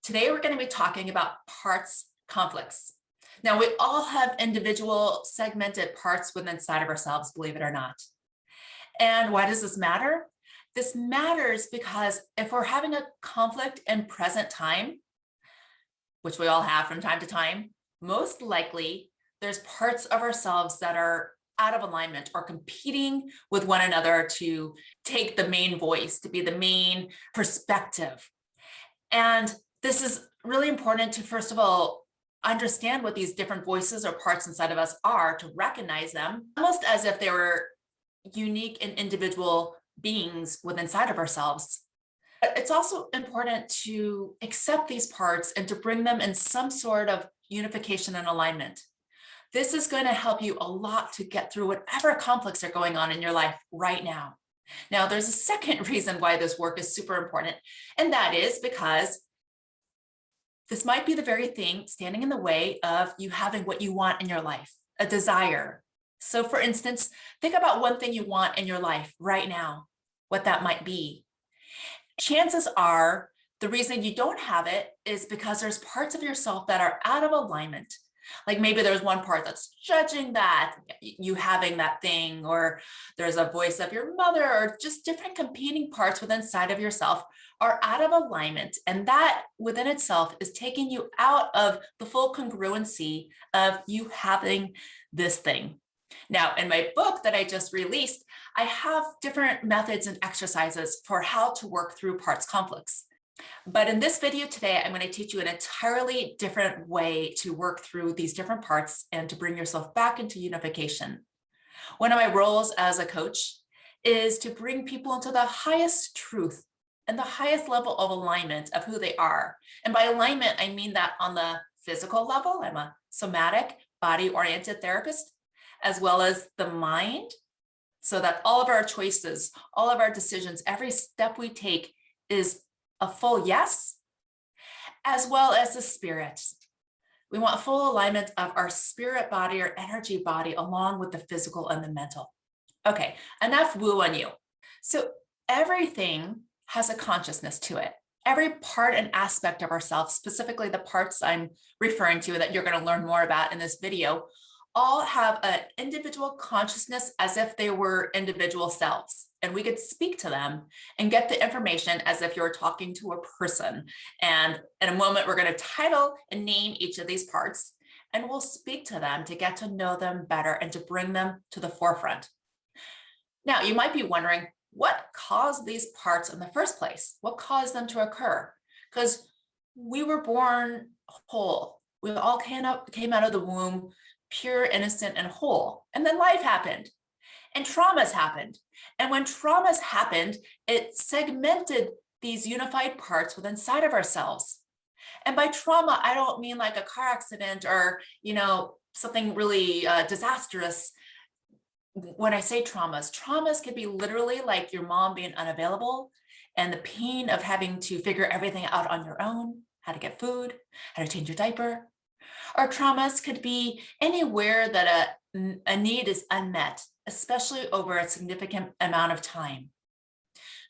Today, we're going to be talking about parts conflicts. Now, we all have individual segmented parts within inside of ourselves, believe it or not. And why does this matter? This matters because if we're having a conflict in present time, which we all have from time to time, most likely there's parts of ourselves that are out of alignment or competing with one another to take the main voice, to be the main perspective. And this is really important to, first of all, understand what these different voices or parts inside of us are, to recognize them, almost as if they were unique and individual beings within inside of ourselves. But it's also important to accept these parts and to bring them in some sort of unification and alignment. This is going to help you a lot to get through whatever conflicts are going on in your life right now. Now, there's a second reason why this work is super important, and that is because this might be the very thing standing in the way of you having what you want in your life, a desire. So for instance, think about one thing you want in your life right now, what that might be. Chances are the reason you don't have it is because there's parts of yourself that are out of alignment. Like maybe there's one part that's judging that, you having that thing, or there's a voice of your mother, or just different competing parts within inside of yourself are out of alignment. And that within itself is taking you out of the full congruency of you having this thing. Now, in my book that I just released, I have different methods and exercises for how to work through parts conflicts. But in this video today, I'm going to teach you an entirely different way to work through these different parts and to bring yourself back into unification. One of my roles as a coach is to bring people into the highest truth and the highest level of alignment of who they are. And by alignment, I mean that on the physical level. I'm a somatic, body-oriented therapist, as well as the mind, so that all of our choices, all of our decisions, every step we take is a full yes, as well as the spirit. We want full alignment of our spirit body or energy body along with the physical and the mental. Okay, enough woo on you. So everything has a consciousness to it. Every part and aspect of ourselves, specifically the parts I'm referring to that you're going to learn more about in this video, all have an individual consciousness as if they were individual selves. And we could speak to them and get the information as if you're talking to a person. And in a moment, we're going to title and name each of these parts, and we'll speak to them to get to know them better and to bring them to the forefront. Now, you might be wondering, what caused these parts in the first place? What caused them to occur? Because we were born whole. We all came out of the womb pure, innocent, and whole. And then life happened and traumas happened. And when traumas happened, it segmented these unified parts within inside of ourselves. And by trauma, I don't mean like a car accident or, something really disastrous. When I say traumas could be literally like your mom being unavailable and the pain of having to figure everything out on your own, how to get food, how to change your diaper. Or traumas could be anywhere that a need is unmet, especially over a significant amount of time.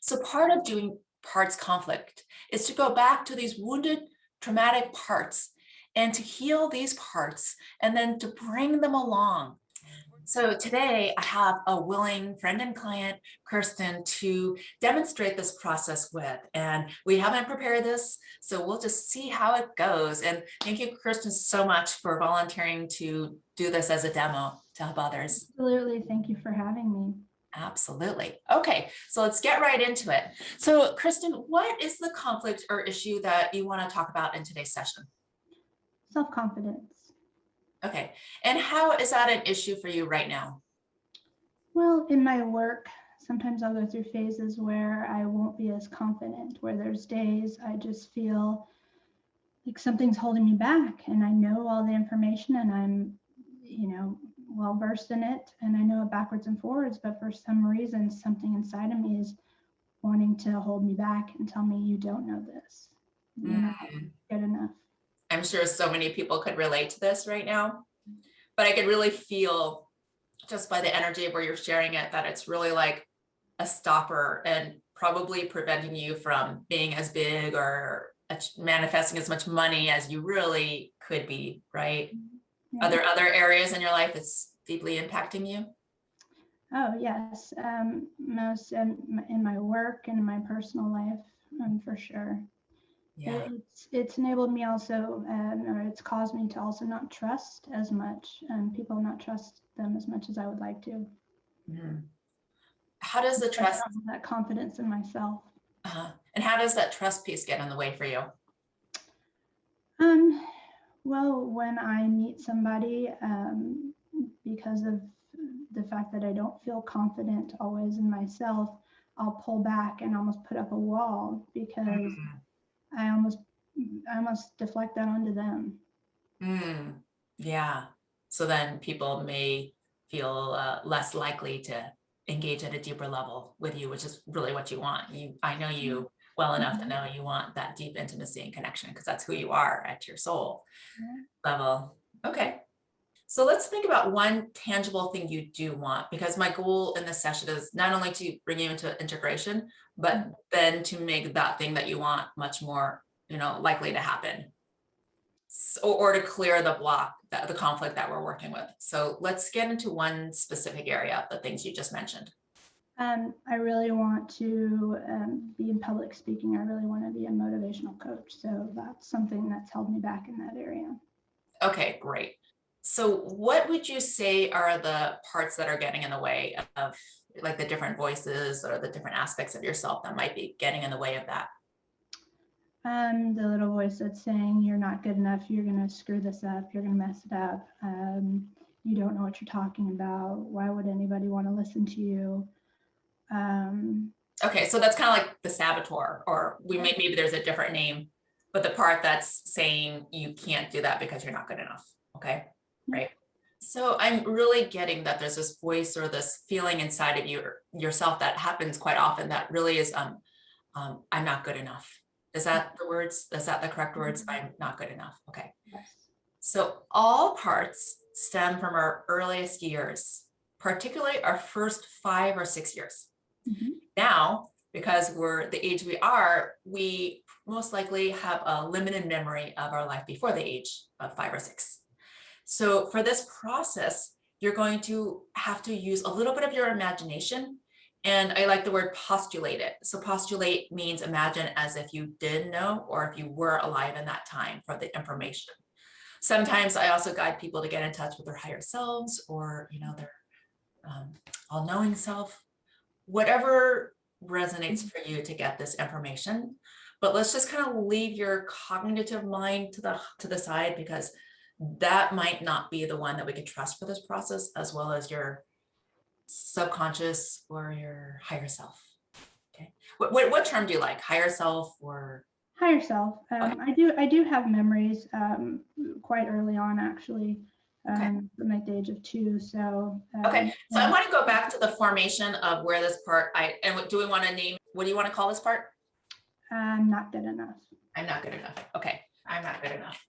So part of doing parts conflict is to go back to these wounded, traumatic parts and to heal these parts and then to bring them along. So today I have a willing friend and client, Kirsten, to demonstrate this process with, and we haven't prepared this, so we'll just see how it goes. And thank you, Kirsten, so much for volunteering to do this as a demo to help others. Absolutely. Thank you for having me. Absolutely. Okay, so let's get right into it. So Kirsten, what is the conflict or issue that you want to talk about in today's session? Self-confidence. Okay, and how is that an issue for you right now? Well, in my work, sometimes I'll go through phases where I won't be as confident, where there's days I just feel like something's holding me back, and I know all the information and I'm, well versed in it, and I know it backwards and forwards, but for some reason, something inside of me is wanting to hold me back and tell me, you don't know this. You're not good enough. I'm sure so many people could relate to this right now, but I could really feel just by the energy of where you're sharing it, that it's really like a stopper and probably preventing you from being as big or manifesting as much money as you really could be, right? Yeah. Are there other areas in your life that's deeply impacting you? Oh, yes. Most in my work and in my personal life, for sure. Yeah. It's enabled me also, or it's caused me to also not trust as much, people, not trust them as much as I would like to. Mhm. How does the I trust, don't have that confidence in myself. and how does that trust piece get in the way for you? Um, well, when I meet somebody, because of the fact that I don't feel confident always in myself, I'll pull back and almost put up a wall because Mm. I almost deflect that onto them. Mm. Yeah. So then people may feel less likely to engage at a deeper level with you, which is really what you want. I know you well enough to know you want that deep intimacy and connection because that's who you are at your soul level. Okay. So let's think about one tangible thing you do want, because my goal in this session is not only to bring you into integration, but then to make that thing that you want much more, likely to happen. Or to clear the block, the conflict that we're working with. So let's get into one specific area, the things you just mentioned. I really want to be in public speaking. I really want to be a motivational coach. So that's something that's held me back in that area. Okay, great. So what would you say are the parts that are getting in the way of, like, the different voices or the different aspects of yourself that might be getting in the way of that? The little voice that's saying, you're not good enough, you're going to screw this up, you're going to mess it up, you don't know what you're talking about, why would anybody want to listen to you? Okay, so that's kind of like the saboteur, or maybe there's a different name, but the part that's saying you can't do that because you're not good enough. Okay, right. So I'm really getting that there's this voice or this feeling inside of yourself that happens quite often that really is I'm not good enough. Is that the words? Is that the correct words? I'm not good enough. Okay. Yes. So all parts stem from our earliest years, particularly our first 5 or 6 years. Mm-hmm. Now, because we're the age we are, we most likely have a limited memory of our life before the age of 5 or 6. So for this process, you're going to have to use a little bit of your imagination. And I like the word postulate it. So postulate means imagine as if you did know, or if you were alive in that time for the information. Sometimes I also guide people to get in touch with their higher selves, or their all-knowing self, whatever resonates for you to get this information. But let's just kind of leave your cognitive mind to the side, because that might not be the one that we could trust for this process, as well as your subconscious or your higher self. Okay. What term do you like? Higher self or Higher self. Okay. I do have memories quite early on, actually, Okay. from like the age of 2. So Okay. So I want to go back to the formation of where this part, do we want to name, what do you want to call this part? I'm not good enough. I'm not good enough. Okay. I'm not good enough.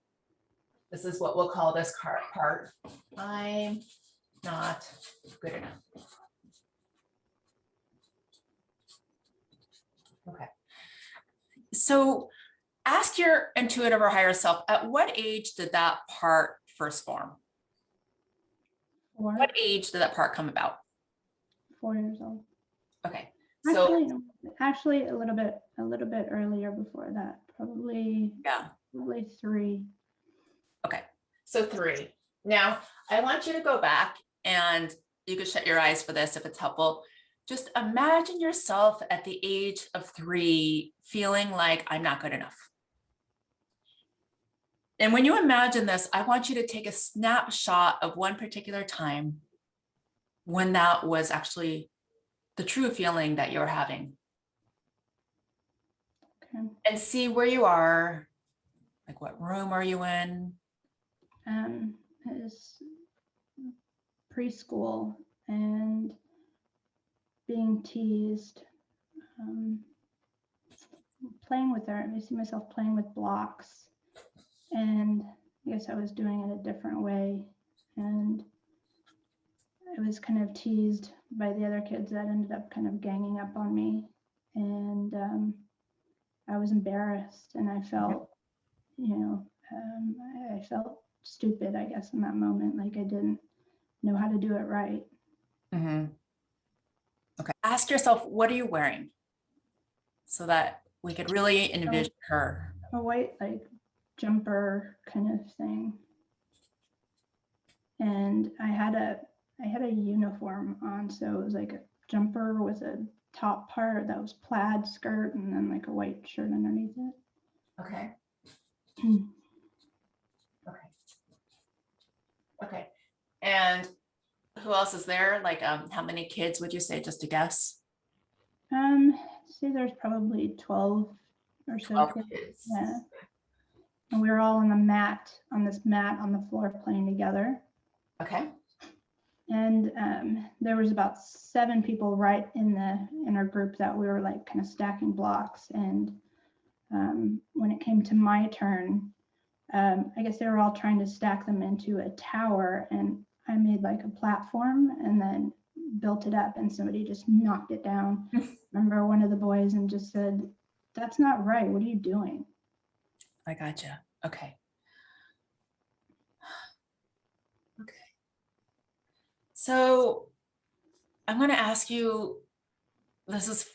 This is what we'll call this part. I'm not good enough. Okay. So ask your intuitive or higher self, at what age did that part first form? 4. What age did that part come about? 4 years old. Okay. So Actually a little bit earlier before that, probably 3. Okay. So 3. Now I want you to go back, and you can shut your eyes for this if it's helpful. Just imagine yourself at the age of 3 feeling like I'm not good enough. And when you imagine this, I want you to take a snapshot of one particular time when that was actually the true feeling that you're having. Okay. And see where you are, like what room are you in? Is preschool and being teased, playing with her. I see myself playing with blocks, and I guess I was doing it a different way, and I was kind of teased by the other kids that ended up kind of ganging up on me, and I was embarrassed, and I felt, I felt stupid, I guess, in that moment. Like I didn't know how to do it right. Mm-hmm. Okay. Ask yourself, what are you wearing? So that we could really envision her. A white like jumper kind of thing. And I had a uniform on, so it was like a jumper with a top part that was plaid skirt and then like a white shirt underneath it. Okay. Okay. Okay. And who else is there? Like, how many kids would you say, just to guess? Say there's probably 12 or so 12 kids. kids. Yeah. And we were all on this mat on the floor playing together. Okay. And there was about 7 people right in our group that we were like kind of stacking blocks. And when it came to my turn, I guess they were all trying to stack them into a tower, and I made like a platform and then built it up, and somebody just knocked it down. Remember one of the boys and just said, "That's not right. What are you doing?" I gotcha. Okay. Okay. So I'm going to ask you, this is,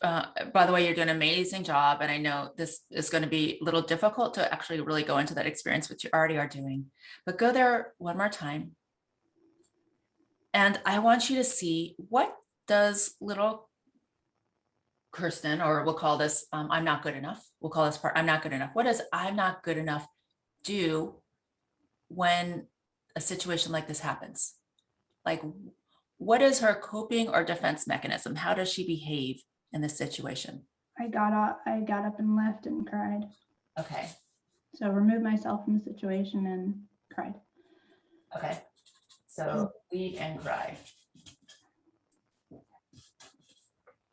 by the way, you're doing an amazing job. And I know this is going to be a little difficult to actually really go into that experience, which you already are doing, but go there one more time. And I want you to see, what does little Kirsten, or we'll call this, I'm not good enough. We'll call this part, I'm not good enough. What does I'm not good enough do when a situation like this happens? Like, what is her coping or defense mechanism? How does she behave in this situation? I got up and left and cried. Okay. So removed myself from the situation and cried. Okay. So leave and cry.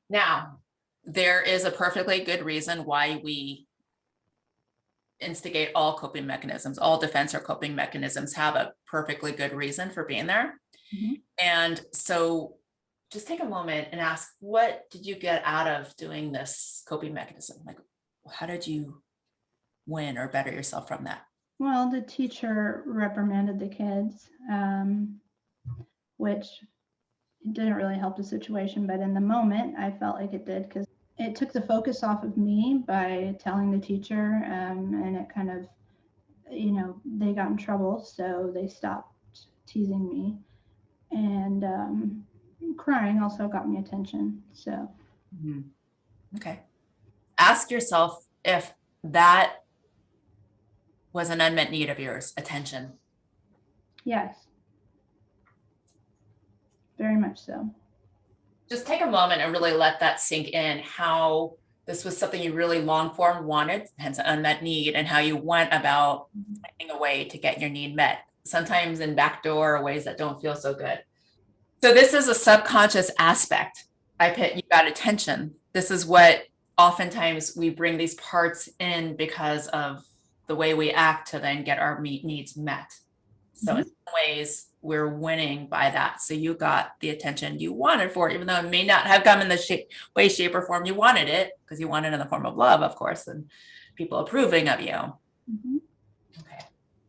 Now, there is a perfectly good reason why we instigate all coping mechanisms. All defense or coping mechanisms have a perfectly good reason for being there. Mhm. And so just take a moment and ask, what did you get out of doing this coping mechanism? Like, how did you win or better yourself from that? Well, the teacher reprimanded the kids, which didn't really help the situation, but in the moment I felt like it did, because it took the focus off of me by telling the teacher, and it kind of, they got in trouble, so they stopped teasing me. And crying also got me attention. So Okay. Ask yourself if that was an unmet need of yours, attention. yes, very much so. Just take a moment and really let that sink in, how this was something you really longed for and wanted, hence an unmet need, and how you went about finding a way to get your need met, sometimes in backdoor ways that don't feel so good. So this is a subconscious aspect. You got attention. This is what oftentimes we bring these parts in because of the way we act to then get our needs met. So in some ways, we're winning by that. So you got the attention you wanted for it, even though it may not have come in the way, shape, or form you wanted it, because you want it in the form of love, of course, and people approving of you. Mm-hmm. Okay.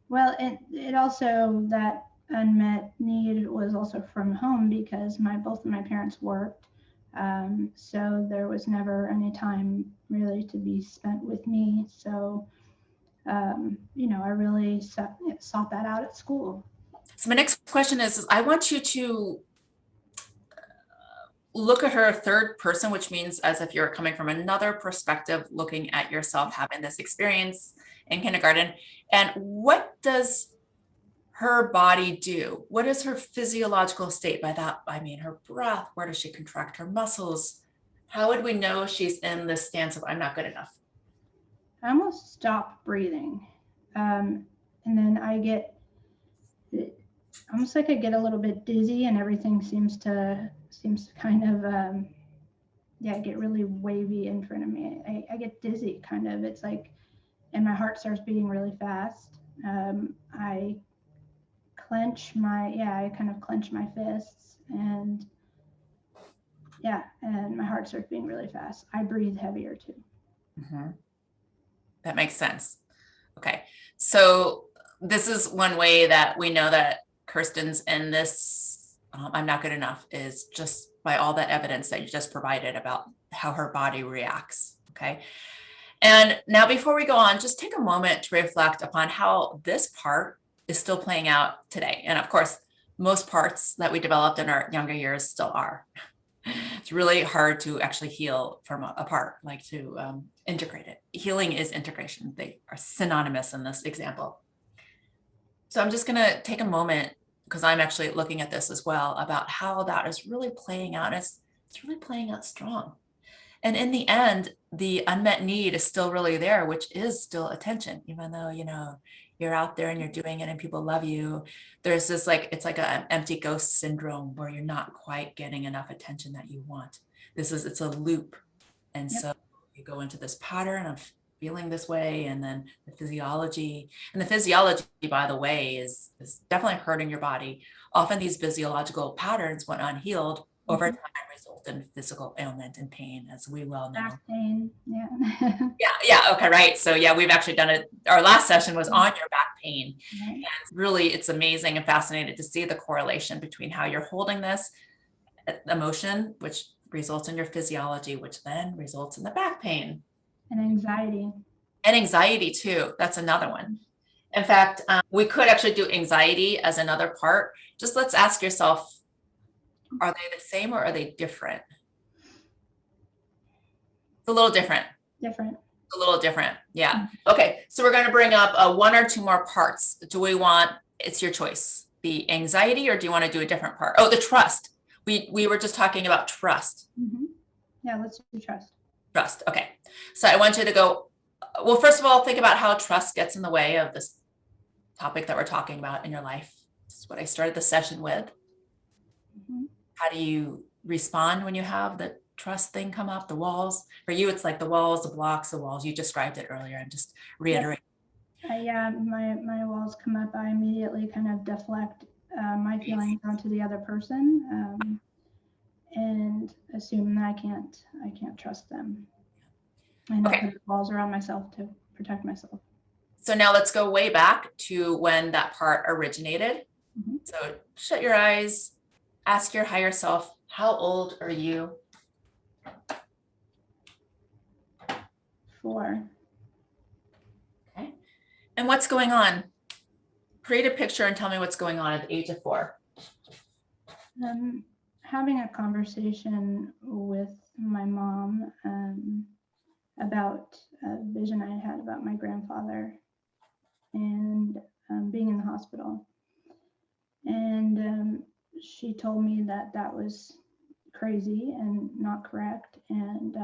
Well, it also, that unmet need was also from home, because both of my parents worked. So there was never any time really to be spent with me. So, I really sought that out at school. So my next question is I want you to look at her third person, which means as if you're coming from another perspective, looking at yourself having this experience in kindergarten. And what does her body do? What is her physiological state? By that, I mean her breath. Where does she contract her muscles? How would we know she's in this stance of I'm not good enough? I almost stopped breathing. And then I get almost like I get a little bit dizzy, and everything seems to kind of, get really wavy in front of me. I get dizzy kind of. It's like, and my heart starts beating really fast. I kind of clench my fists, and my heart starts beating really fast. I breathe heavier too. Mhm. That makes sense. Okay. So this is one way that we know that Kirsten's in this, I'm not good enough, is just by all that evidence that you just provided about how her body reacts. Okay. And now before we go on, just take a moment to reflect upon how this part is still playing out today. And of course, most parts that we developed in our younger years still are. It's really hard to actually heal from a part, like to integrate it. Healing is integration. They are synonymous in this example. So I'm just going to take a moment, because I'm actually looking at this as well, about how that is really playing out. It's really playing out strong. And in the end, the unmet need is still really there, which is still attention, even though, you know, you're out there and you're doing it and people love you. There's this like, it's like an empty ghost syndrome where you're not quite getting enough attention that you want. It's a loop. And Yep. so you go into this pattern of feeling this way, and then the physiology, by the way, is definitely hurting your body. Often these physiological patterns, when unhealed, over time result in physical ailment and pain, as we well know. Back pain. Yeah. Yeah. Okay. Right. So yeah, we've actually done it. Our last session was on your back pain. Right. And really, it's amazing and fascinating to see the correlation between how you're holding this emotion, which results in your physiology, which then results in the back pain. And anxiety. And anxiety too. That's another one. In fact, we could actually do anxiety as another part. Just let's ask yourself, are they the same or are they different? It's a little different. Different. A little different. Yeah. Okay. So we're going to bring up one or two more parts. Do we want, it's your choice, the anxiety, or do you want to do a different part? Oh, the trust. We were just talking about trust. Yeah, let's do trust. Trust. Okay. So I want you to go, well, first of all, think about how trust gets in the way of this topic that we're talking about in your life. This is what I started the session with. How do you respond when you have the trust thing come up, the walls? For you, it's like the walls, the blocks, the walls. You described it earlier. I'm just reiterating. Yeah, my walls come up. I immediately kind of deflect my feelings onto the other person and assume that I can't trust them. And I put walls around myself to protect myself. So now let's go way back to when that part originated. So shut your eyes, ask your higher self, how old are you? 4. Okay. And what's going on? Create a picture and tell me what's going on at the age of 4. Having a conversation with my mom about a vision I had about my grandfather and being in the hospital. And she told me that that was crazy and not correct, and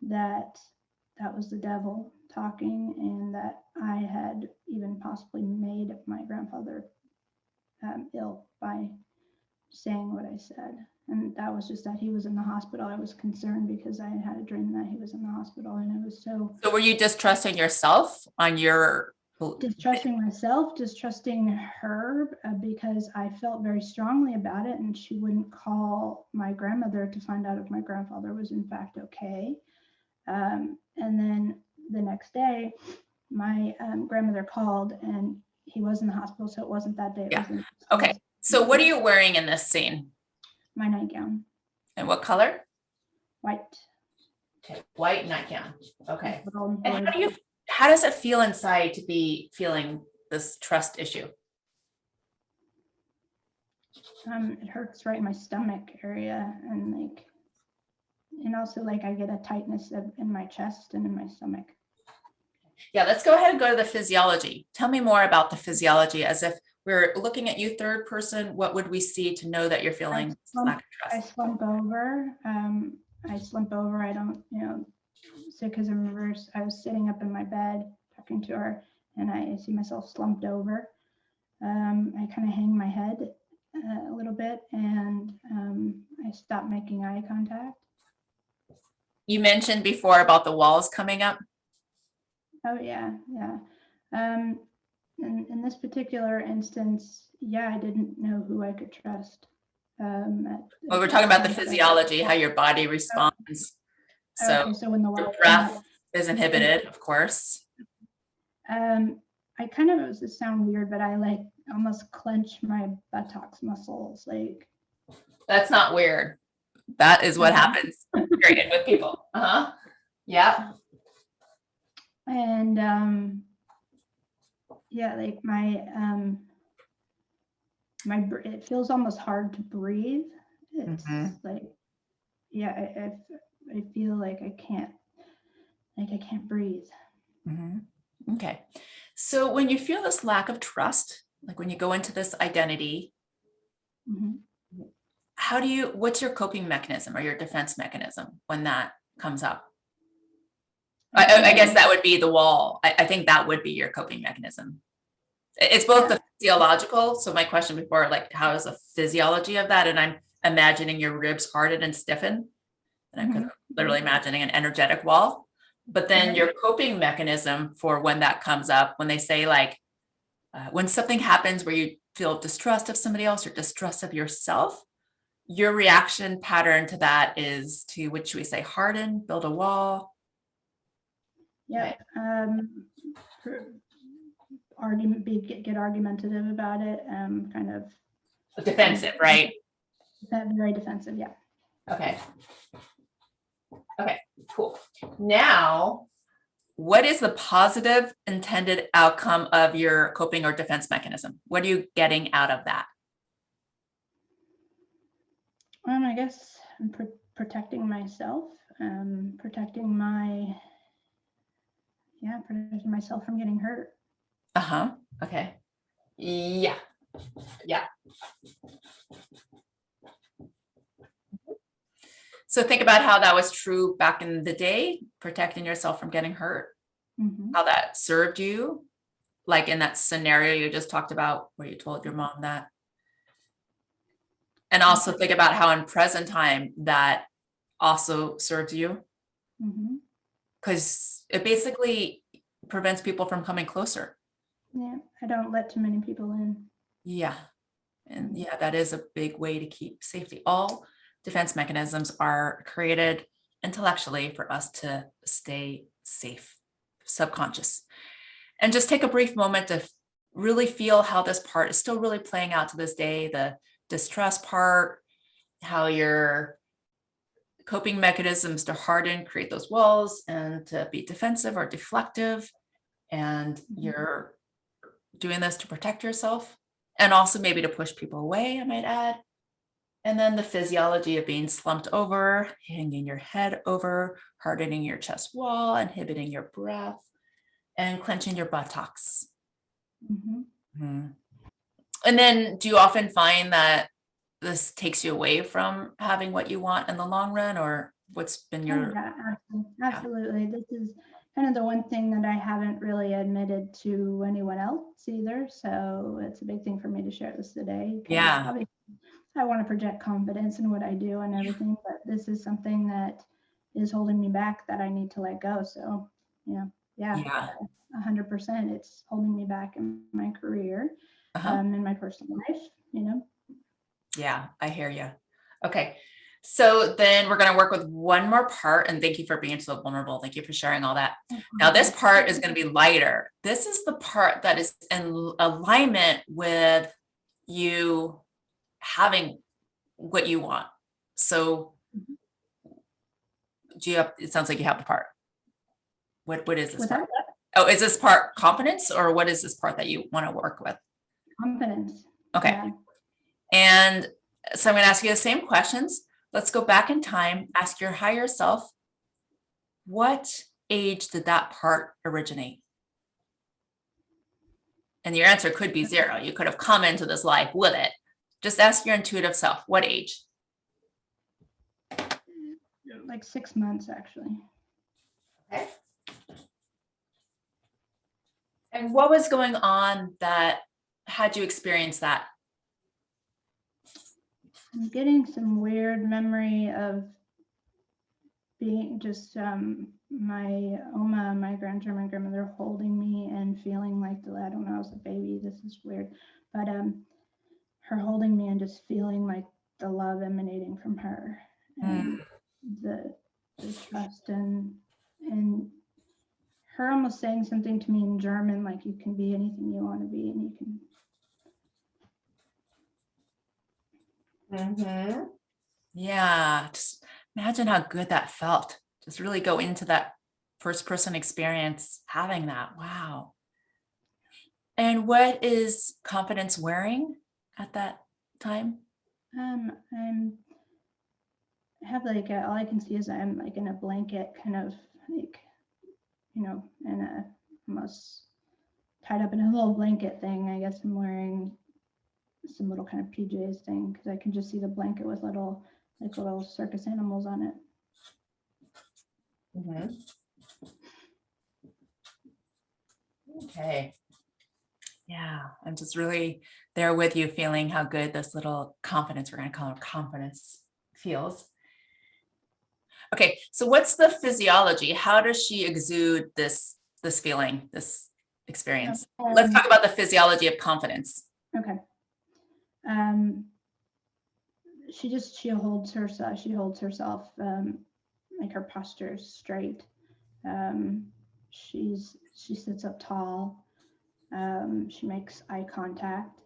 that was the devil talking, and that I had even possibly made my grandfather ill by saying what I said. And that was just that he was in the hospital. I was concerned because I had a dream that he was in the hospital, and it was so. So were you distrusting yourself on your? Distrusting myself, distrusting her, because I felt very strongly about it, and she wouldn't call my grandmother to find out if my grandfather was in fact okay. And then the next day, my grandmother called, and he was in the hospital, so it wasn't that day. Yeah. Okay. So what are you wearing in this scene? My nightgown. And what color? White. Okay. White nightgown. Okay. And how does it feel inside to be feeling this trust issue? It hurts right in my stomach area, and also I get a tightness in my chest and in my stomach. Yeah, let's go ahead and go to the physiology. Tell me more about the physiology, as if we're looking at you third person. What would we see to know that you're feeling lack of trust? I slump over. I don't, so because I remember I was sitting up in my bed talking to her, and I see myself slumped over. I kind of hang my head a little bit, and I stop making eye contact. You mentioned before about the walls coming up. Oh yeah. In this particular instance, I didn't know who I could trust. We're talking about the physiology, how your body responds. So when the your breath, is inhibited, of course. I kind of, this sound weird, but I like almost clench my buttocks muscles. Like, That's not weird. That is what happens, period, with people. Yeah. and yeah, like it feels almost hard to breathe. It's like, yeah, I feel like I can't breathe. Okay. So when you feel this lack of trust, like when you go into this identity, what's your coping mechanism or your defense mechanism when that comes up? I guess that would be the wall. I think that would be your coping mechanism. It's both the physiological. So my question before, like, how is the physiology of that? And I'm imagining your ribs harden and stiffen. And I'm literally imagining an energetic wall. But then your coping mechanism for when that comes up, when they say like, when something happens where you feel distrust of somebody else or distrust of yourself, your reaction pattern to that is to, what should we say, harden, build a wall? Yeah. Get argumentative about it. Kind of defensive, right? Very defensive. Yeah. Okay. Okay, cool. Now, what is the positive intended outcome of your coping or defense mechanism? What are you getting out of that? I guess I'm protecting myself, protecting myself from getting hurt. Okay. Yeah. So think about how that was true back in the day, protecting yourself from getting hurt, how that served you, like in that scenario you just talked about where you told your mom that. And also think about how in present time that also serves you, because it basically prevents people from coming closer. Yeah, I don't let too many people in. Yeah. And yeah, that is a big way to keep safety. All defense mechanisms are created intellectually for us to stay safe, subconscious. And just take a brief moment to really feel how this part is still really playing out to this day, the distrust part, how your coping mechanisms to harden, create those walls and to be defensive or deflective. And you're doing this to protect yourself and also maybe to push people away, I might add. And then the physiology of being slumped over, hanging your head over, hardening your chest wall, inhibiting your breath, and clenching your buttocks. And then do you often find that this takes you away from having what you want in the long run, or what's been your... Yeah, absolutely. This is kind of the one thing that I haven't really admitted to anyone else either. So it's a big thing for me to share this today. Yeah. Obviously, I want to project confidence in what I do and everything, but this is something that is holding me back that I need to let go. So, yeah, 100%. It's holding me back in my career, in my personal life, Yeah, I hear you. Okay. So then we're going to work with one more part, and thank you for being so vulnerable. Thank you for sharing all that. Now this part is going to be lighter. This is the part that is in alignment with you having what you want. So do you have, it sounds like you have the part. What is this part? Oh, is this part confidence, or what is this part that you want to work with? Confidence. Okay. Yeah. And so I'm going to ask you the same questions. Let's go back in time, ask your higher self, what age did that part originate? And your answer could be 0. You could have come into this life with it. Just ask your intuitive self, what age? Like 6 months, actually. Okay. And what was going on that had you experience that? I'm getting some weird memory of being just my Oma, my German grandmother, holding me and feeling like, I don't know, I was a baby, this is weird, but her holding me and just feeling like the love emanating from her and the trust and her almost saying something to me in German, like, you can be anything you want to be, and you can. Yeah, just imagine how good that felt. Just really go into that first person experience having that. Wow. And what is confidence wearing at that time? I have like all I can see is I'm like in a blanket, kind of like, in a almost tied up in a little blanket thing. I guess I'm wearing some little kind of PJs thing, because I can just see the blanket with little circus animals on it. Okay. Yeah, I'm just really there with you, feeling how good this little confidence, we're going to call it confidence, feels. Okay, so what's the physiology? How does she exude this feeling, this experience? Let's talk about the physiology of confidence. Okay. She holds herself, like her posture is straight. She sits up tall. She makes eye contact,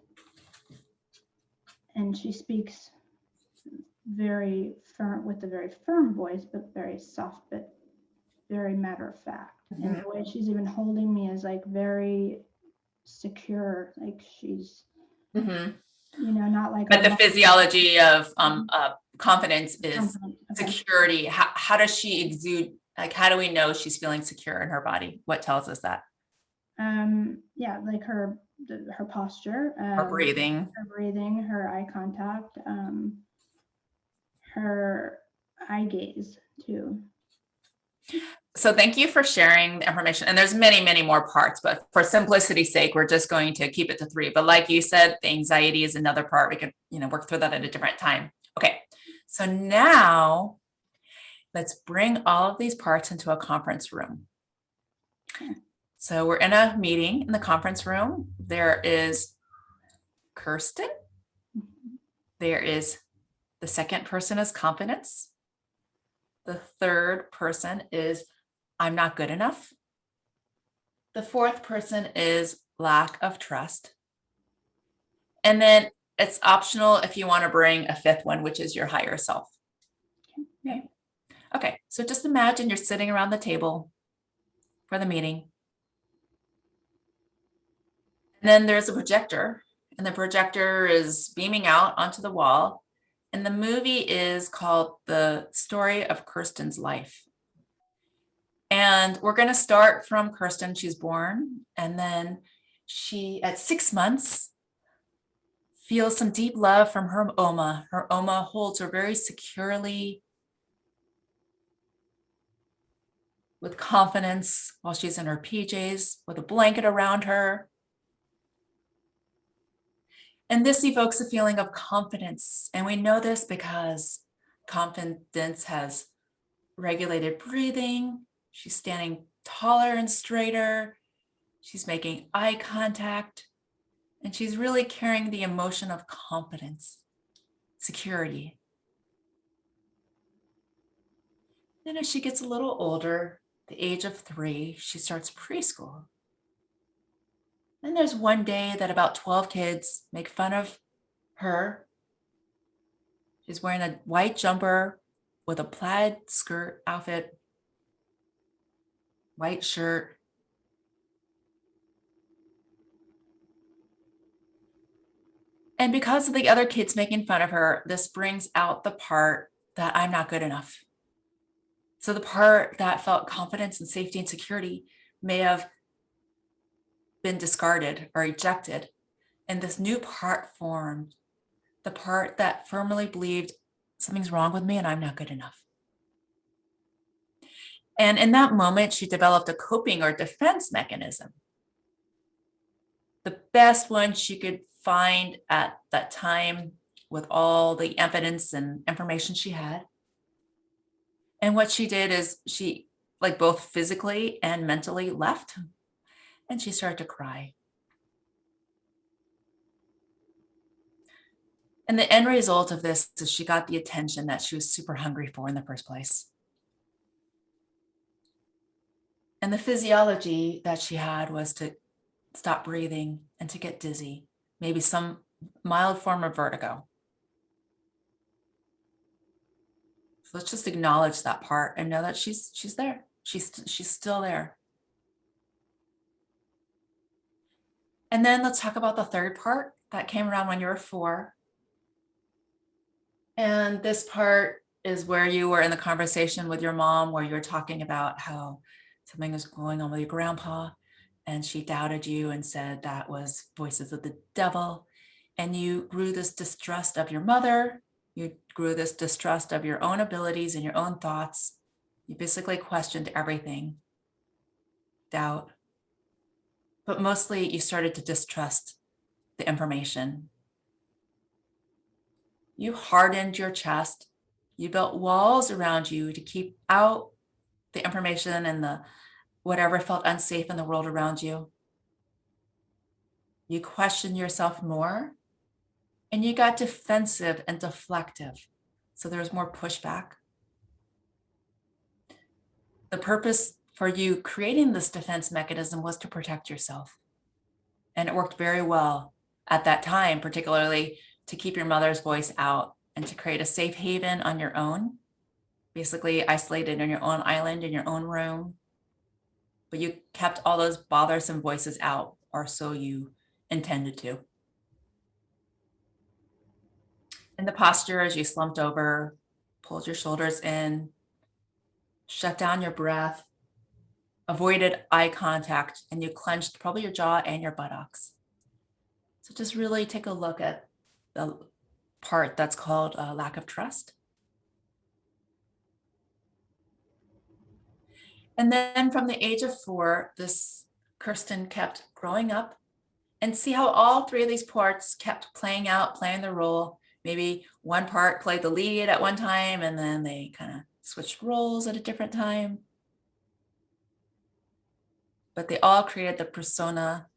and she speaks very firm, with a very firm voice, but very soft, but very matter of fact. And the way she's even holding me is like very secure, like she's, not like. But the physiology of confidence is Okay. security. How does she exude? Like, how do we know she's feeling secure in her body? What tells us that? Yeah, like her posture, Her breathing, her eye contact, her eye gaze too. So thank you for sharing the information. And there's many, many more parts, but for simplicity's sake, we're just going to keep it to 3. But like you said, the anxiety is another part. We could, work through that at a different time. Okay. So now let's bring all of these parts into a conference room. So we're in a meeting in the conference room. There is Kirsten. There is the second person is confidence. The third person is I'm not good enough. The fourth person is lack of trust. And then it's optional if you want to bring a fifth one, which is your higher self. Okay, so just imagine you're sitting around the table for the meeting. And then there's a projector, and the projector is beaming out onto the wall. And the movie is called The Story of Kirsten's Life. And we're going to start from Kirsten. She's born, and then she, at 6 months, feels some deep love from her Oma. Her Oma holds her very securely, with confidence, while she's in her PJs, with a blanket around her. And this evokes a feeling of confidence. And we know this because confidence has regulated breathing. She's standing taller and straighter. She's making eye contact. And she's really carrying the emotion of confidence, security. Then as she gets a little older, the age of 3, she starts preschool. Then there's one day that about 12 kids make fun of her. She's wearing a white jumper with a plaid skirt outfit, white shirt. And because of the other kids making fun of her, this brings out the part that I'm not good enough. So the part that felt confidence and safety and security may have been discarded or ejected. And this new part formed, the part that firmly believed something's wrong with me and I'm not good enough. And in that moment, she developed a coping or defense mechanism. The best one she could find at that time with all the evidence and information she had. And what she did is she, like, both physically and mentally left, and she started to cry. And the end result of this is she got the attention that she was super hungry for in the first place. And the physiology that she had was to stop breathing and to get dizzy, maybe some mild form of vertigo. So let's just acknowledge that part and know that she's there. She's still there. And then let's talk about the third part that came around when you were 4. And this part is where you were in the conversation with your mom, where you were talking about how something was going on with your grandpa, and she doubted you and said that was voices of the devil. And you grew this distrust of your mother. You grew this distrust of your own abilities and your own thoughts. You basically questioned everything, doubt. But mostly you started to distrust the information. You hardened your chest. You built walls around you to keep out the information and the whatever felt unsafe in the world around you. You questioned yourself more, and you got defensive and deflective. So there was more pushback. The purpose for you creating this defense mechanism was to protect yourself. And it worked very well at that time, particularly to keep your mother's voice out and to create a safe haven on your own, basically isolated in your own island, in your own room. But you kept all those bothersome voices out, or so you intended to. In the posture, as you slumped over, pulled your shoulders in, shut down your breath, avoided eye contact, and you clenched probably your jaw and your buttocks. So just really take a look at the part that's called lack of trust. And then from the age of 4, this Kirsten kept growing up, and see how all 3 of these parts kept playing the role. Maybe one part played the lead at one time, and then they kind of switched roles at a different time. But they all created the persona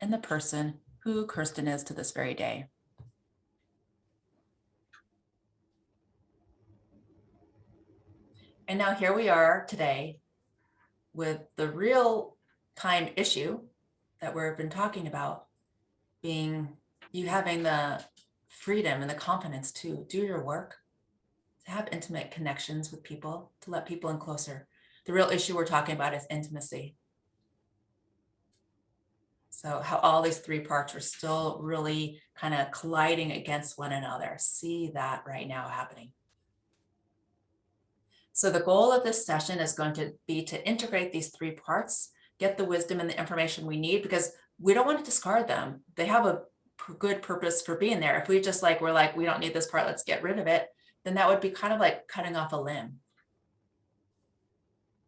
and the person who Kirsten is to this very day. And now here we are today with the real time issue that we've been talking about, being you having the freedom and the confidence to do your work, to have intimate connections with people, to let people in closer. The real issue we're talking about is intimacy. So how all these 3 parts are still really kind of colliding against one another. See that right now happening. So the goal of this session is going to be to integrate these 3 parts, get the wisdom and the information we need, because we don't want to discard them. They have a good purpose for being there. If we just we're like, we don't need this part, let's get rid of it, then that would be kind of like cutting off a limb.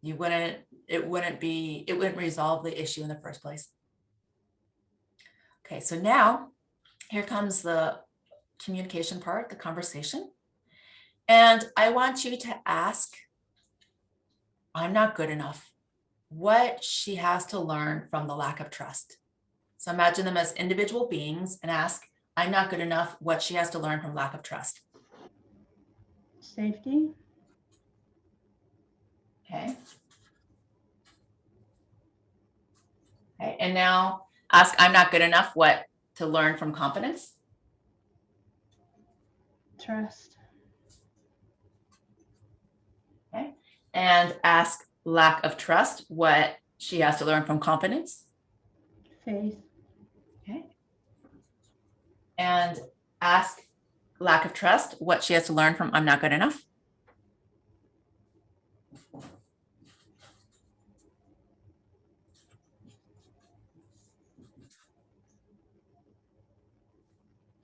It wouldn't resolve the issue in the first place. Okay, so now here comes the communication part, the conversation. And I want you to ask, I'm not good enough, what she has to learn from the lack of trust. So imagine them as individual beings and ask, I'm not good enough, what she has to learn from lack of trust. Safety. Okay. Okay, and now ask, I'm not good enough, what to learn from confidence? Trust. Okay, and ask lack of trust, what she has to learn from confidence? Faith. Okay. And ask lack of trust, what she has to learn from I'm not good enough?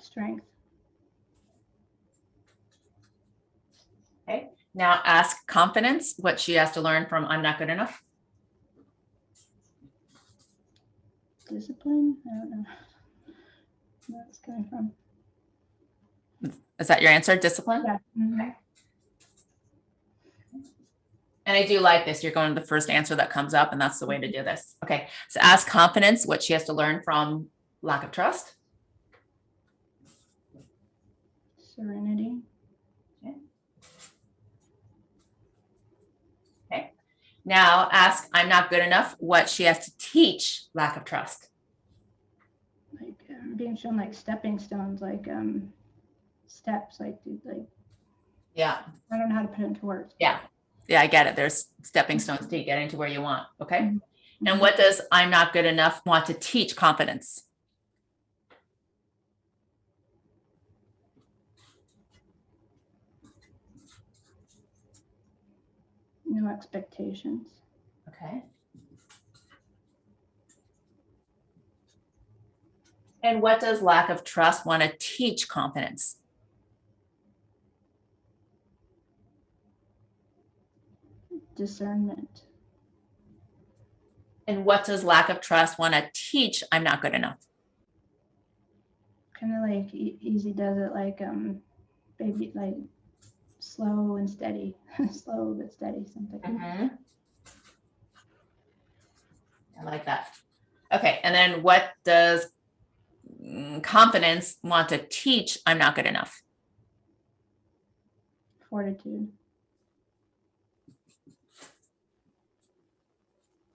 Strength. Okay. Now ask confidence, what she has to learn from I'm not good enough? Discipline. I don't know where it's coming from. Is that your answer? Discipline? Yeah. Mm-hmm. Okay. And I do like this. You're going to the first answer that comes up, and that's the way to do this. Okay. So ask confidence, what she has to learn from lack of trust. Serenity. Okay. Okay. Now ask, I'm not good enough, what she has to teach lack of trust. Like being shown like stepping stones, like steps, like Yeah. I don't know how to put it into words. Yeah. Yeah, I get it. There's stepping stones to getting to where you want. Okay. Mm-hmm. And what does I'm not good enough want to teach confidence? No expectations. Okay. And what does lack of trust want to teach confidence? Discernment. And what does lack of trust want to teach I'm not good enough? Kind of like easy does it, like baby, like slow and steady, slow but steady, something. Mm-hmm. I like that. Okay. And then what does confidence want to teach I'm not good enough? Fortitude.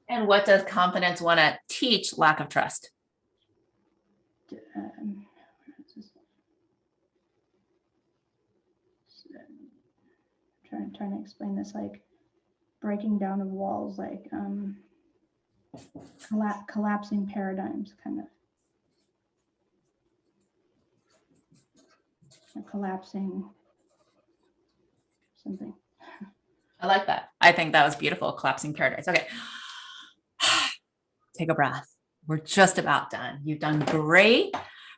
And what does confidence want to teach lack of trust? Trying to explain this, like breaking down of walls, like collapsing paradigms, kind of. Or collapsing something. I like that. I think that was beautiful. Collapsing paradise. Okay. Take a breath. We're just about done. You've done great.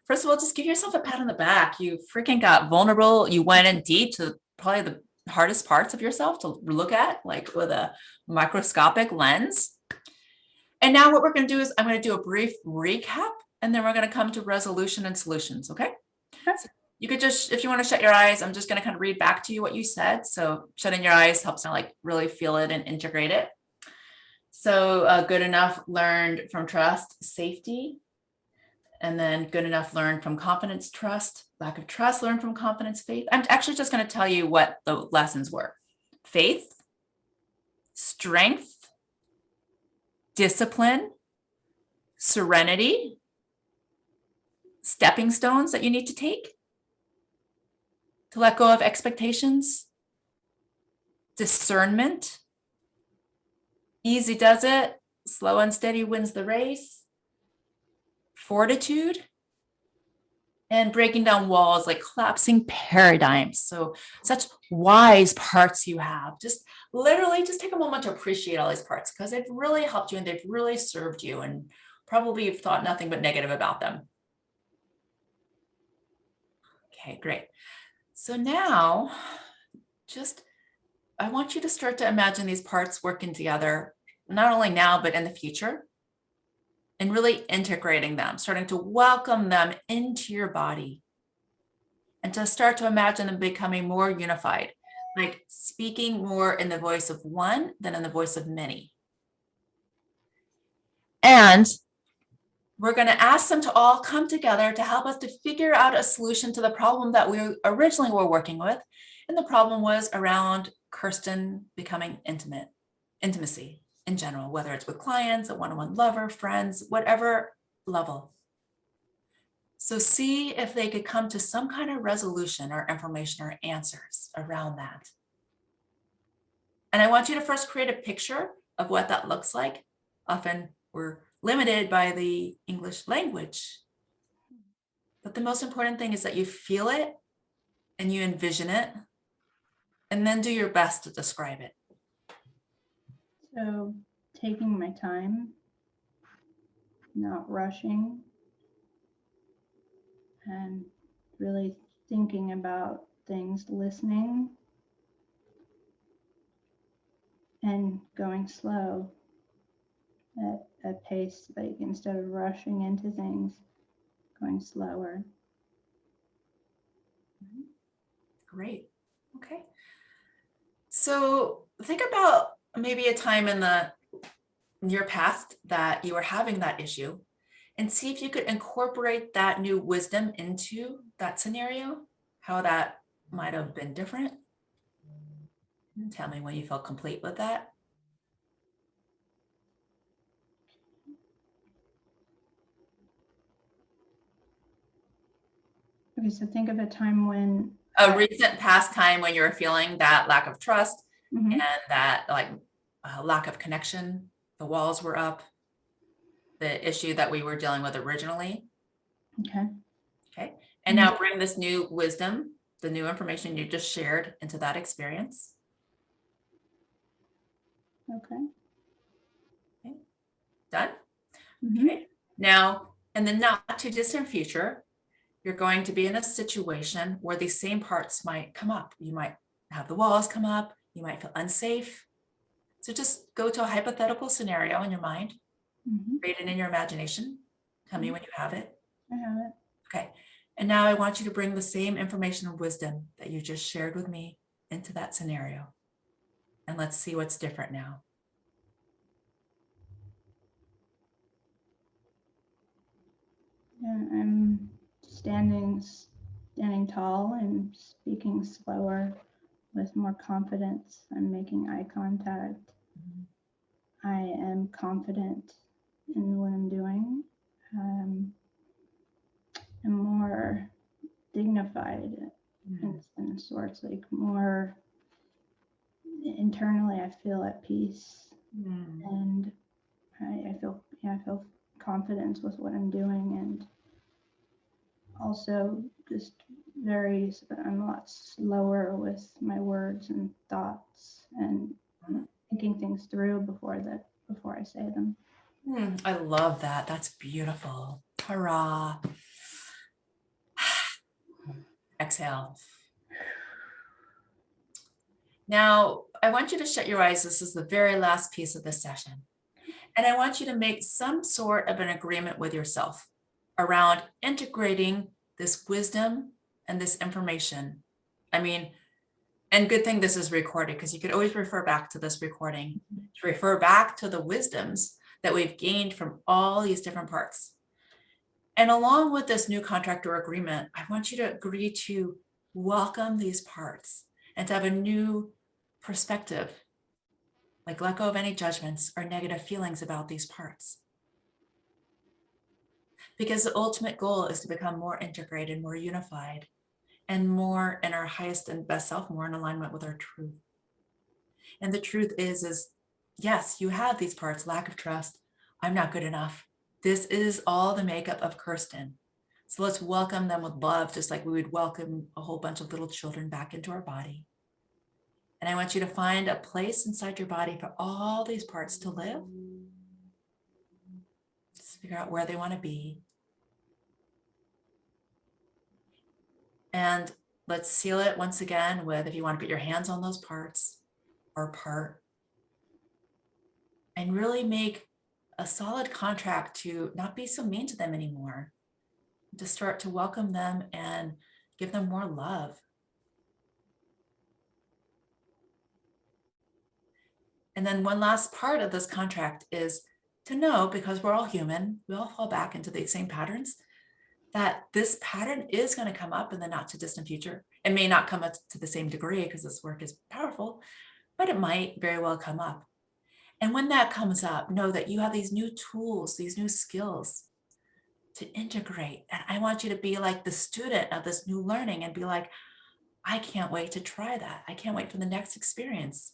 First of all, just give yourself a pat on the back. You freaking got vulnerable. You went in deep to probably the hardest parts of yourself to look at, like with a microscopic lens. And now what we're going to do is I'm going to do a brief recap, and then we're going to come to resolution and solutions. Okay. So you could just, if you want to shut your eyes, I'm just going to kind of read back to you what you said. So shutting your eyes helps to like really feel it and integrate it. So good enough learned from trust, safety. And then good enough learned from confidence, trust, lack of trust, learned from confidence, faith. I'm actually just going to tell you what the lessons were. Faith, strength, discipline, serenity, stepping stones that you need to take to let go of expectations, discernment, easy does it, slow and steady wins the race, fortitude, and breaking down walls, like collapsing paradigms. So such wise parts you have. Just literally just take a moment to appreciate all these parts because they've really helped you and they've really served you, and probably you've thought nothing but negative about them. Okay, great. So now I want you to start to imagine these parts working together, not only now, but in the future, and really integrating them, starting to welcome them into your body, and to start to imagine them becoming more unified, like speaking more in the voice of one than in the voice of many. And we're going to ask them to all come together to help us to figure out a solution to the problem that we originally were working with. And the problem was around Kirsten becoming intimacy in general, whether it's with clients, a one-on-one lover, friends, whatever level. So see if they could come to some kind of resolution or information or answers around that. And I want you to first create a picture of what that looks like. Often we're limited by the English language. But the most important thing is that you feel it and you envision it, and then do your best to describe it. So taking my time, not rushing, and really thinking about things, listening, and going slow at a pace, like instead of rushing into things, going slower. Great. Okay. So think about maybe a time in your past that you were having that issue, and see if you could incorporate that new wisdom into that scenario, how that might have been different. And tell me when you felt complete with that. Okay, so think of a time when A recent past time when you were feeling that lack of trust Mhm. and that like lack of connection, the walls were up, the issue that we were dealing with originally. Okay. Okay. And now bring this new wisdom, the new information you just shared into that experience. Okay. Okay. Done? Mhm. Okay. Now, in the not too distant future, you're going to be in a situation where these same parts might come up. You might have the walls come up. You might feel unsafe. So just go to a hypothetical scenario in your mind, Mhm. create it in your imagination. Tell me when you have it. I have it. Okay. And now I want you to bring the same information and wisdom that you just shared with me into that scenario. And let's see what's different now. Yeah, I'm standing tall and speaking slower with more confidence. I'm making eye contact. I am confident in what I'm doing. I'm more dignified in sorts, like more internally. I feel at peace, and I feel confidence with what I'm doing, and also just I'm a lot slower with my words and thoughts and thinking things through before I say them. I love that. That's beautiful. Hurrah. Exhale. Now, I want you to shut your eyes. This is the very last piece of this session. And I want you to make some sort of an agreement with yourself around integrating this wisdom and this information. I mean, and good thing this is recorded because you could always refer back to this recording to refer back to the wisdoms that we've gained from all these different parts. And along with this new contract or agreement, I want you to agree to welcome these parts and to have a new perspective, like let go of any judgments or negative feelings about these parts. Because the ultimate goal is to become more integrated, more unified, and more in our highest and best self, more in alignment with our truth. And the truth is yes, you have these parts, lack of trust. I'm not good enough. This is all the makeup of Kirsten. So let's welcome them with love, just like we would welcome a whole bunch of little children back into our body. And I want you to find a place inside your body for all these parts to live. Just figure out where they want to be. And let's seal it once again with, if you want to put your hands on those parts or part, and really make a solid contract to not be so mean to them anymore, to start to welcome them and give them more love. And then one last part of this contract is to know, because we're all human, we all fall back into the same patterns, that this pattern is going to come up in the not too distant future. It may not come up to the same degree because this work is powerful, but it might very well come up. And when that comes up, know that you have these new tools, these new skills to integrate. And I want you to be like the student of this new learning and be like, I can't wait to try that. I can't wait for the next experience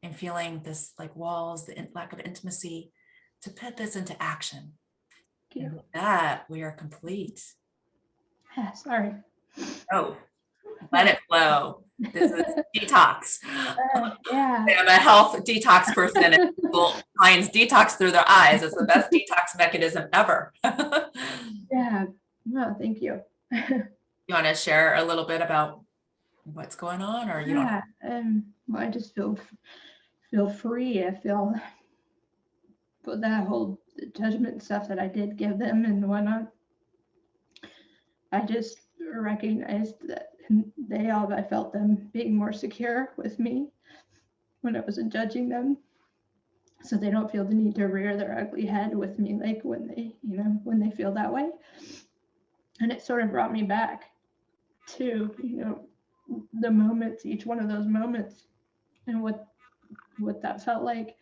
and feeling this like walls, the lack of intimacy, to put this into action. And with that, we are complete. Yeah, sorry. Oh, let it flow. This is detox. Yeah. I'm a health detox person, and people finds detox through their eyes. It's the best detox mechanism ever. Yeah. No, thank you. You want to share a little bit about what's going on, or you don't? Yeah. Well, I just feel free. I feel that whole judgment stuff that I did give them and whatnot. I just recognized that I felt them being more secure with me when I wasn't judging them. So they don't feel the need to rear their ugly head with me, like when they feel that way. And it sort of brought me back to, the moments, each one of those moments, and what that felt like.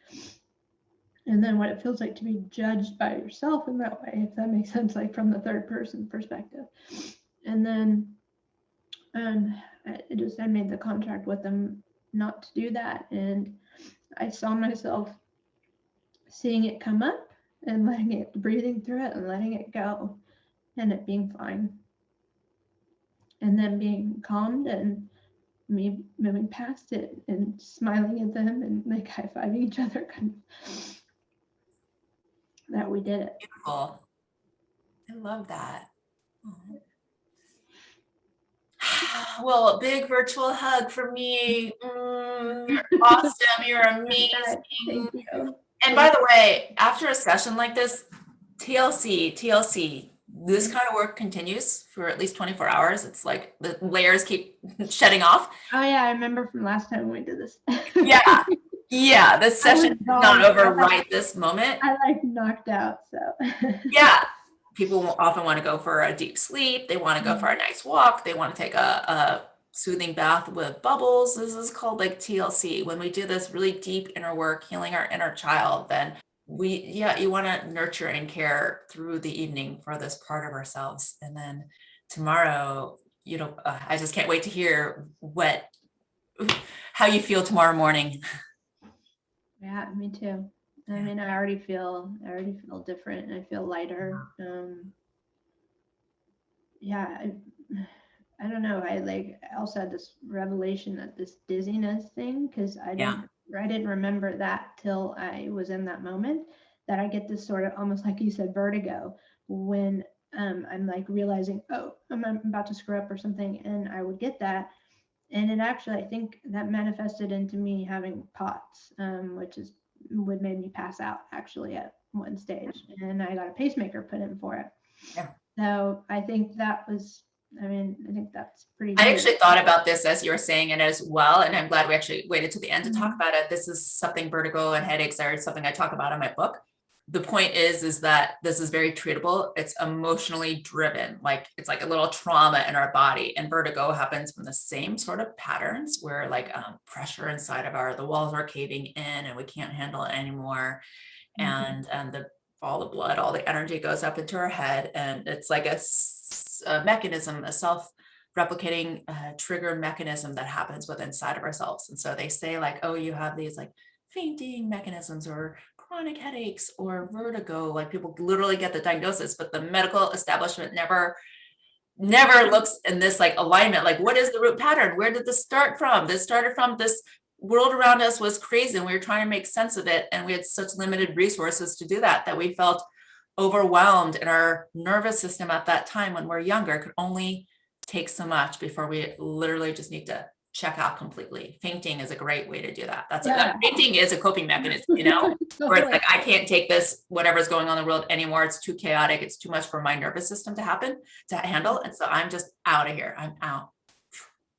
And then what it feels like to be judged by yourself in that way, if that makes sense, like from the third person perspective. And then I made the contract with them not to do that. And I saw myself seeing it come up and letting it, breathing through it and letting it go, and it being fine. And then being calmed and me moving past it and smiling at them and like high-fiving each other, kind of, that we did it. Beautiful. I love that. Well, a big virtual hug for me. You're awesome. You're amazing. Thank you. And by the way, after a session like this, TLC, this kind of work continues for at least 24 hours. It's like the layers keep shedding off. Oh yeah, I remember from last time we did this. Yeah. Yeah, this session is not over right this moment. I like knocked out, so. Yeah, people often want to go for a deep sleep. They want to go for a nice walk. They want to take a soothing bath with bubbles. This is called like TLC. When we do this really deep inner work, healing our inner child, then you want to nurture and care through the evening for this part of ourselves. And then tomorrow, I just can't wait to hear how you feel tomorrow morning. Yeah, me too. I mean, I already feel different, and I feel lighter. I don't know. I also had this revelation that this dizziness thing, because I didn't remember that till I was in that moment, that I get this sort of, almost like you said, vertigo when I'm like realizing, oh, I'm about to screw up or something, and I would get that. And it actually, I think that manifested into me having POTS, which would make me pass out actually at one stage, and I got a pacemaker put in for it. Yeah. So I think that was, I think that's pretty. I actually thought about this as you were saying it as well, and I'm glad we actually waited to the end to talk about it. This is something, vertigo and headaches are something I talk about in my book. The point is that this is very treatable. It's emotionally driven. Like it's like a little trauma in our body, and vertigo happens from the same sort of patterns where like pressure inside of the walls are caving in and we can't handle it anymore. And all the blood, all the energy goes up into our head, and it's like a mechanism, a self-replicating trigger mechanism that happens within inside of ourselves. And so they say like, oh, you have these like fainting mechanisms or chronic headaches or vertigo, like people literally get the diagnosis, but the medical establishment never looks in this like alignment, like what is the root pattern? Where did this start from? This started from this world around us was crazy, and we were trying to make sense of it, and we had such limited resources to do that we felt overwhelmed, and our nervous system at that time when we're younger could only take so much before we literally just need to check out completely. Fainting is a great way to do that. Fainting is a coping mechanism, where it's like, I can't take this, whatever's going on in the world anymore. It's too chaotic. It's too much for my nervous system to handle. And so I'm just out of here. I'm out.